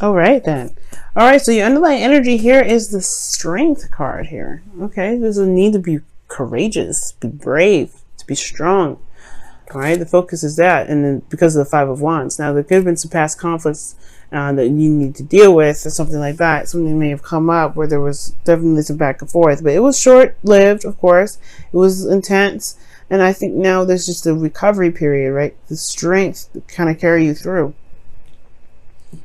All right then. All right, so your underlying energy here is the Strength card here. Okay, there's a need to be courageous, be brave, to be strong. All right, the focus is that, and then because of the Five of Wands. Now, there could have been some past conflicts that you need to deal with, or something like that. Something may have come up where there was definitely some back and forth, but it was short-lived, of course. It was intense, and I think now there's just a recovery period, right? The strength to kind of carry you through.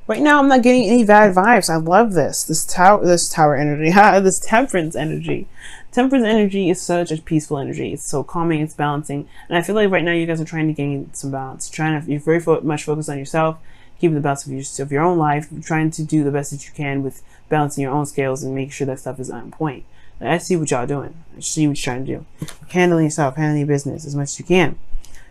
Right now, I'm not getting any bad vibes. I love this tower energy, this temperance energy. Temperance energy is such a peaceful energy. It's so calming, it's balancing, and I feel like right now you guys are trying to gain some balance. You're very much focused on yourself, keeping the balance of your own life, trying to do the best that you can with balancing your own scales and making sure that stuff is on point. I see what y'all doing. I see what you're trying to do. Handling yourself, handling your business as much as you can.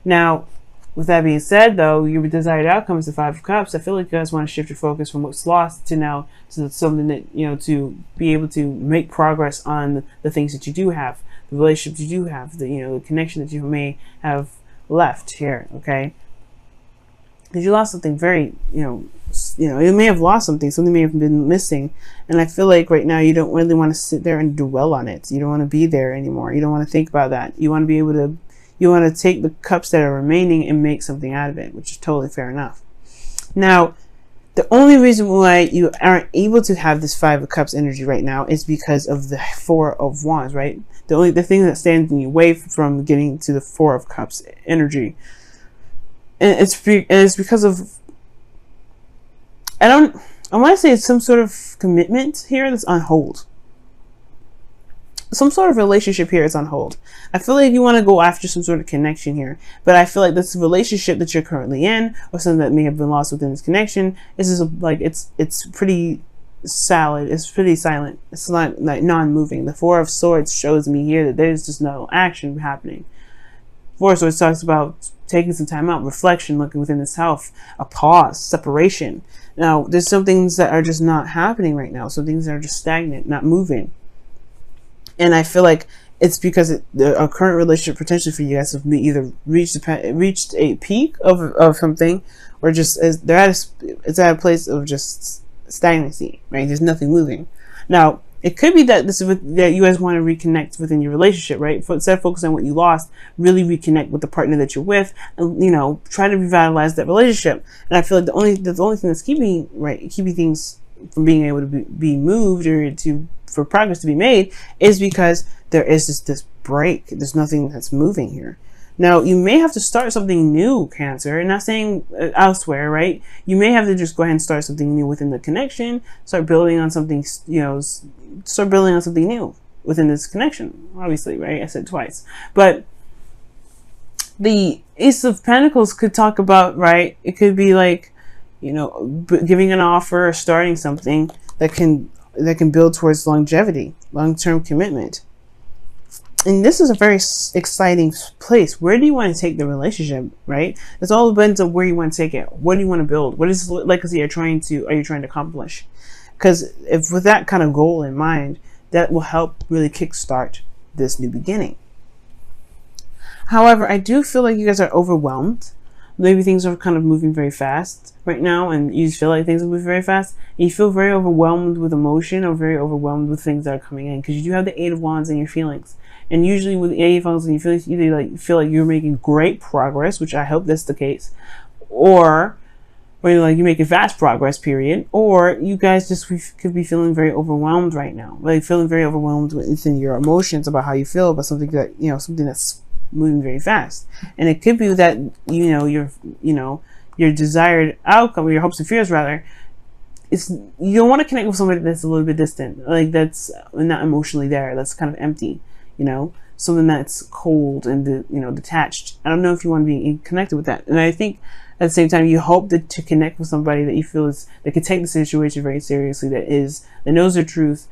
Now, with that being said, though, your desired outcome is the Five of Cups. I feel like you guys want to shift your focus from what's lost to now to something that, to be able to make progress on the things that you do have, the relationships you do have, the connection that you may have left here, okay? Because you lost something very, you may have lost something may have been missing. And I feel like right now you don't really want to sit there and dwell on it. You don't want to be there anymore. You don't want to think about that. You want to be able to You want to take the cups that are remaining and make something out of it, which is totally fair enough. Now, the only reason why you aren't able to have this Five of Cups energy right now is because of the Four of Wands, right? The thing that stands in your way from getting to the Four of Cups energy, and it's because of I want to say it's some sort of commitment here that's on hold. Some sort of relationship here is on hold. I feel like you want to go after some sort of connection here, but I feel like this relationship that you're currently in, or something that may have been lost within this connection, is just like it's pretty solid. It's pretty silent. It's not like non-moving. The Four of Swords shows me here that there's just no action happening. Four of Swords talks about taking some time out, reflection, looking within the self, a pause, separation. Now, there's some things that are just not happening right now. Some things that are just stagnant, not moving. And I feel like it's because a current relationship potentially for you guys have either reached a peak of something, or just it's at a place of just stagnancy, right? There's nothing moving. Now, it could be that that you guys want to reconnect within your relationship, right? Instead of focusing on what you lost, really reconnect with the partner that you're with, and try to revitalize that relationship. And I feel like the only thing that's keeping things from being able to be moved or for progress to be made is because there is this break. There's nothing that's moving here. Now, you may have to start something new, Cancer. I'm not saying elsewhere, right? You may have to just go ahead and start something new within the connection. Start building on something, start building on something new within this connection. Obviously, right? I said twice. But the Ace of Pentacles could talk about, right? It could be like, giving an offer or starting something that can build towards longevity, long-term commitment. And this is a very exciting place. Where do you want to take the relationship, right? It's all depends on where you want to take it. What do you want to build? What is legacy are you trying to accomplish? Because if with that kind of goal in mind, that will help really kickstart this new beginning. However, I do feel like you guys are overwhelmed. Maybe things are kind of moving very fast right now, and you feel like things are moving very fast. And you feel very overwhelmed with emotion, or very overwhelmed with things that are coming in, because you do have the Eight of Wands in your feelings. And usually with the Eight of Wands in your feelings, you feel like you're making great progress, which I hope that's the case, or you're making fast progress, period. Or you guys just could be feeling very overwhelmed right now, like feeling very overwhelmed within your emotions about how you feel about something that something that's moving very fast. And it could be that your desired outcome, or your hopes and fears rather, is you don't want to connect with somebody that's a little bit distant, like that's not emotionally there, that's kind of empty, something that's cold and detached. I don't know if you want to be connected with that. And I think at the same time, you hope to connect with somebody that you feel that can take the situation very seriously, that knows the truth,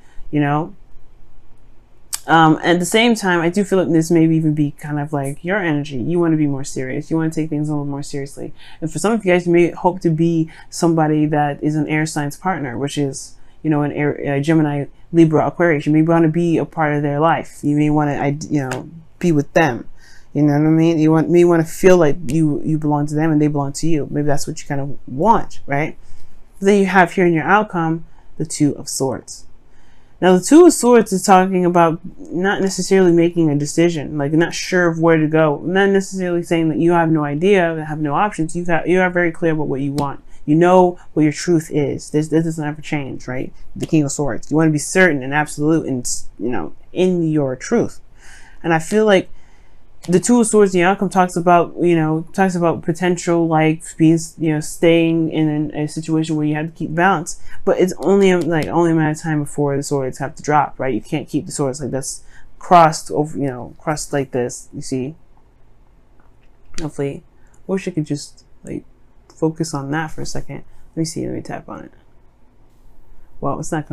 at the same time, I do feel like this may even be kind of like your energy. You want to be more serious. You want to take things a little more seriously. And for some of you guys, you may hope to be somebody that is an air signs partner, which is, a Gemini, Libra, Aquarius. You may want to be a part of their life. You may want to, be with them. You know what I mean? You may want to feel like you belong to them and they belong to you. Maybe that's what you kind of want, right? Then you have here in your outcome the Two of Swords. Now, the Two of Swords is talking about not necessarily making a decision, like not sure of where to go. Not necessarily saying that you have no idea, have no options. You are very clear about what you want. You know what your truth is. This doesn't ever change, right? The King of Swords. You want to be certain and absolute, and in your truth. And I feel like the Two of Swords, the outcome talks about potential, like being, staying in a situation where you have to keep balance, but it's only a matter of time before the swords have to drop, right? You can't keep the swords like this crossed over, crossed like this. You see? Hopefully, I wish I could just like focus on that for a second. Let me see. Let me tap on it. Well, it's not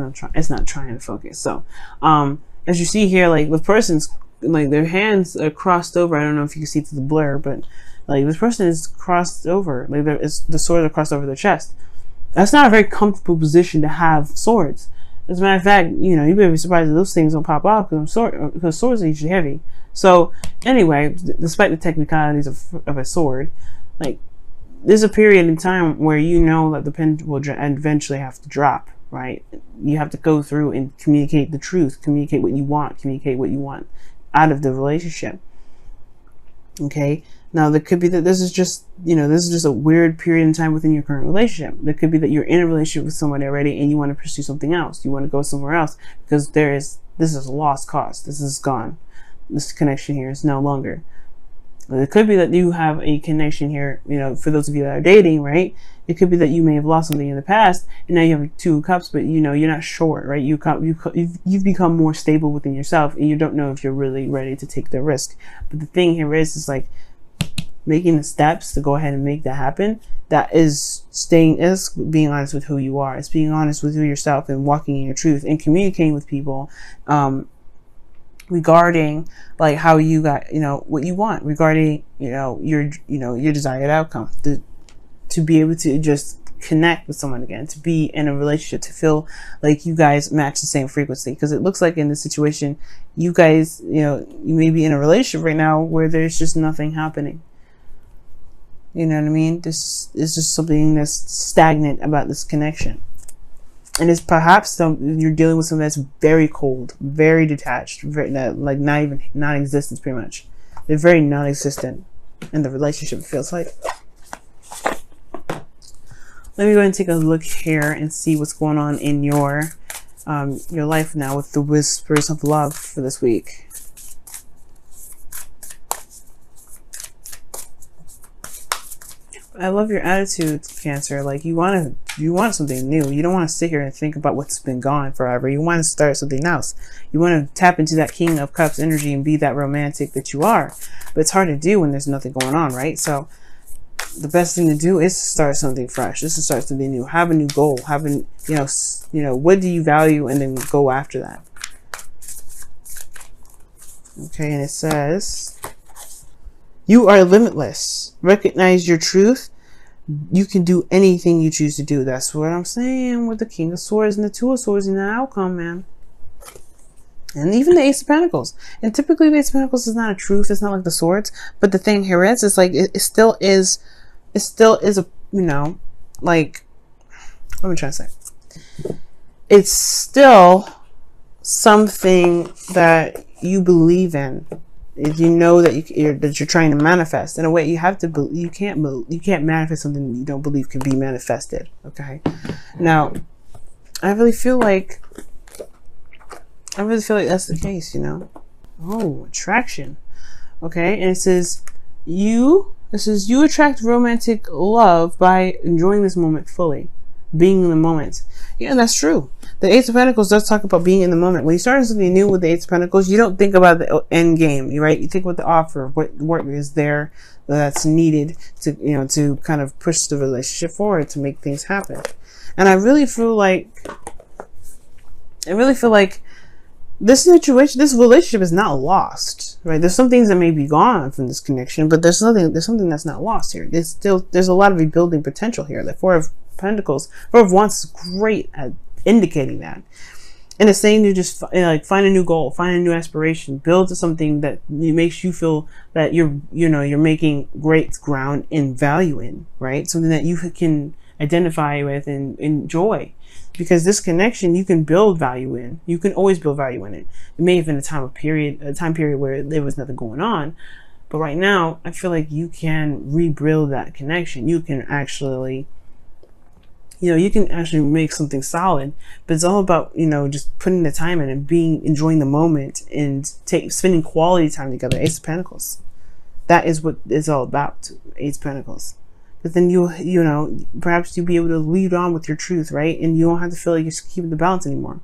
trying to focus. So, as you see here, like the person's, like their hands are crossed over. I don't know if you can see through the blur, but like this person is crossed over. Like the swords are crossed over their chest. That's not a very comfortable position to have swords. As a matter of fact, you better be surprised that those things don't pop off because swords are usually heavy. So anyway, despite the technicalities of a sword, like there's a period in time where that the pen will eventually have to drop. Right? You have to go through and communicate the truth, communicate what you want out of the relationship. Okay. Now there could be that this is just a weird period in time within your current relationship. There could be that you're in a relationship with somebody already and you want to pursue something else. You want to go somewhere else because this is a lost cause. This is gone. This connection here is no longer. It could be that you have a connection here, for those of you that are dating, right? It could be that you may have lost something in the past and now you have Two of Cups, but you're not sure, right? You've become more stable within yourself and you don't know if you're really ready to take the risk. But the thing here is like making the steps to go ahead and make that happen. That is being honest with who you are. It's being honest with yourself and walking in your truth and communicating with people, regarding like how you got what you want, regarding your desired outcome, to be able to just connect with someone again, to be in a relationship, to feel like you guys match the same frequency. Because it looks like in this situation you guys you may be in a relationship right now where there's just nothing happening. You know what I mean? This is just something that's stagnant about this connection. And it's perhaps you're dealing with something that's very cold, very detached, like non-existent pretty much. They're very non-existent in the relationship, it feels like. Let me go ahead and take a look here and see what's going on in your life now with the whispers of love for this week. I love your attitude, Cancer. Like you want something new. You don't want to sit here and think about what's been gone forever. You want to start something else. You want to tap into that King of Cups energy and be that romantic that you are. But it's hard to do when there's nothing going on, right? So the best thing to do is to start something fresh. Just to start something new. Have a new goal. Have what do you value, and then go after that. Okay, and it says, you are limitless. Recognize your truth. You can do anything you choose to do. That's what I'm saying with the King of Swords and the Two of Swords in the outcome, man. And even the Ace of Pentacles. And typically the Ace of Pentacles is not a truth. It's not like the Swords. But the thing here is, it's like, it still is a, like, what am I trying to say? It's still something that you believe in. You know that you're trying to manifest. In a way, you have to you can't manifest something that you don't believe can be manifested. Okay. Now, I really feel like that's the case. Oh, attraction. Okay, and it says you attract romantic love by enjoying this moment fully, being in the moment. Yeah, that's true. The Ace of Pentacles does talk about being in the moment. When you start something new with the Ace of Pentacles, you don't think about the end game, right? You think about the offer, what work is there that's needed to kind of push the relationship forward, to make things happen. And I really feel like this situation, this relationship is not lost, right? There's some things that may be gone from this connection, but there's something that's not lost here. There's a lot of rebuilding potential here. The Four of Pentacles, Four of Wands is great at indicating that. And it's saying to just find a new goal, find a new aspiration, build to something that makes you feel that you're making great ground in value in, right? Something that you can identify with and enjoy. Because this connection, you can build value in. You can always build value in it. It may have been a time period where there was nothing going on, but right now, I feel like you can rebuild that connection. You can actually, you can actually make something solid. But it's all about, just putting the time in and enjoying the moment and spending quality time together. Ace of Pentacles. That is what it's all about. Ace of Pentacles. But then perhaps you'll be able to lead on with your truth, right? And you don't have to feel like you're keeping the balance anymore.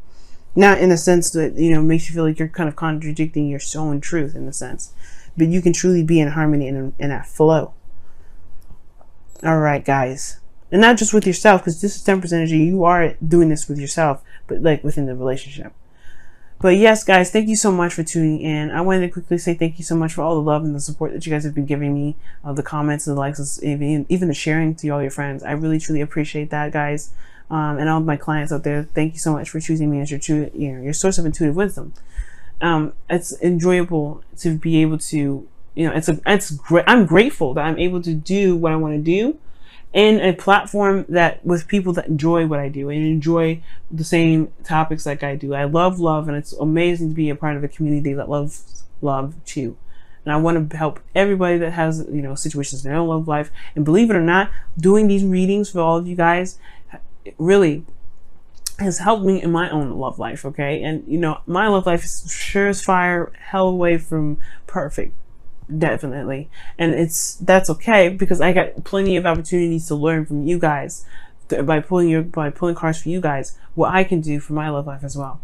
Not in a sense that, makes you feel like you're kind of contradicting your own truth in a sense. But you can truly be in harmony and in that flow. All right, guys. And not just with yourself, because this is 10% energy. You are doing this with yourself, but like within the relationship. But yes, guys, thank you so much for tuning in. I wanted to quickly say thank you so much for all the love and the support that you guys have been giving me, the comments and the likes, even the sharing to all your friends. I really, truly appreciate that, guys. And all of my clients out there, thank you so much for choosing me as your source of intuitive wisdom. It's enjoyable to be able to, it's great. I'm grateful that I'm able to do what I want to do in a platform that with people that enjoy what I do and enjoy the same topics like I do. I love love, and it's amazing to be a part of a community that loves love too. And I want to help everybody that has, situations in their own love life. And believe it or not, doing these readings for all of you guys, it really has helped me in my own love life. Okay. And my love life is sure as fire, hell away from perfect. Definitely. And that's okay, because I got plenty of opportunities to learn from you guys by pulling cards for you guys, what I can do for my love life as well.